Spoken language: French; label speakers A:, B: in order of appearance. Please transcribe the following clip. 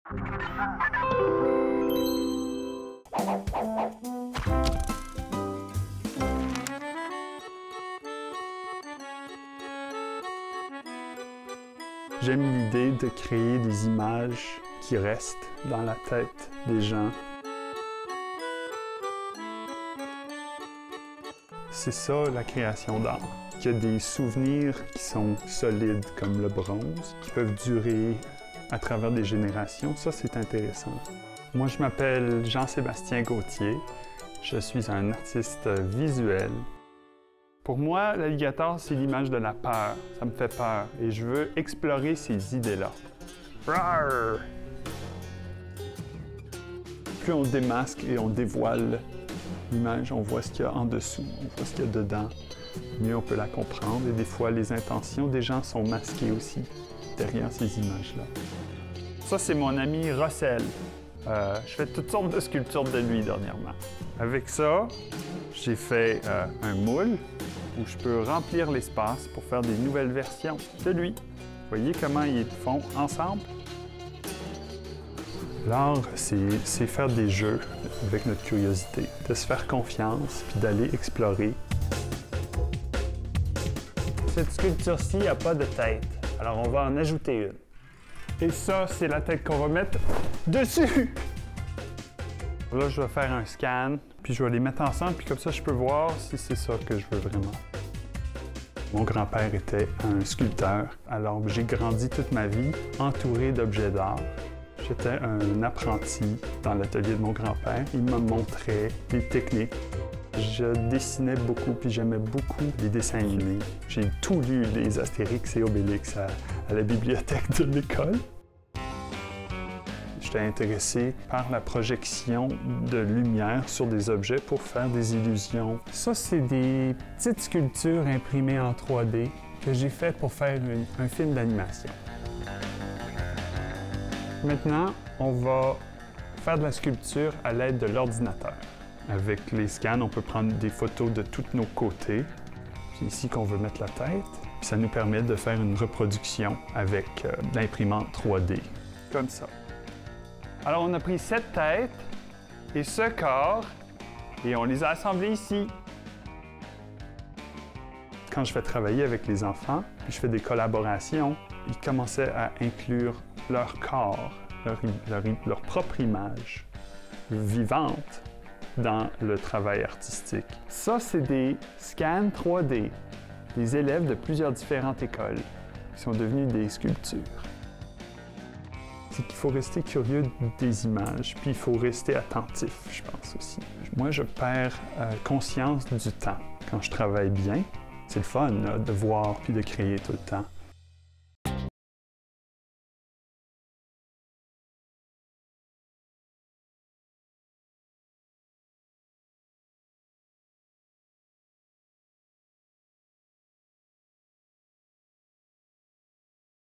A: J'aime l'idée de créer des images qui restent dans la tête des gens. C'est ça, la création d'art. Il y a des souvenirs qui sont solides, comme le bronze, qui peuvent durer à travers des générations. Ça, c'est intéressant. Moi, je m'appelle Jean-Sébastien Gauthier. Je suis un artiste visuel. Pour moi, l'alligator, c'est l'image de la peur. Ça me fait peur et je veux explorer ces idées-là. Rawr! Plus on démasque et on dévoile l'image, on voit ce qu'il y a en dessous, on voit ce qu'il y a dedans, mieux on peut la comprendre. Et des fois, les intentions des gens sont masquées aussi derrière ces images-là. Ça, c'est mon ami Russell. Je fais toutes sortes de sculptures de lui dernièrement. Avec ça, j'ai fait un moule où je peux remplir l'espace pour faire des nouvelles versions de lui. Vous voyez comment ils font ensemble? L'art, c'est faire des jeux avec notre curiosité, de se faire confiance puis d'aller explorer.
B: Cette sculpture-ci n'a pas de tête, alors on va en ajouter une.
A: Et ça, c'est la tête qu'on va mettre dessus! Là, je vais faire un scan, puis je vais les mettre ensemble, puis comme ça, je peux voir si c'est ça que je veux vraiment. Mon grand-père était un sculpteur, alors j'ai grandi toute ma vie entouré d'objets d'art. J'étais un apprenti dans l'atelier de mon grand-père. Il me montrait des techniques. Je dessinais beaucoup, puis j'aimais beaucoup les dessins animés. J'ai tout lu les Astérix et Obélix à la bibliothèque de l'école. J'étais intéressé par la projection de lumière sur des objets pour faire des illusions. Ça, c'est des petites sculptures imprimées en 3D que j'ai faites pour faire un film d'animation. Maintenant, on va faire de la sculpture à l'aide de l'ordinateur. Avec les scans, on peut prendre des photos de tous nos côtés. C'est ici qu'on veut mettre la tête. Puis ça nous permet de faire une reproduction avec l'imprimante 3D, comme ça. Alors, on a pris cette tête et ce corps et on les a assemblés ici. Quand je fais travailler avec les enfants, puis je fais des collaborations, ils commençaient à inclure leur corps, leur propre image vivante dans le travail artistique. Ça, c'est des scans 3D des élèves de plusieurs différentes écoles qui sont devenus des sculptures. C'est qu'il faut rester curieux des images, puis il faut rester attentif, je pense aussi. Moi, je perds conscience du temps. Quand je travaille bien, c'est le fun là, de voir puis de créer tout le temps.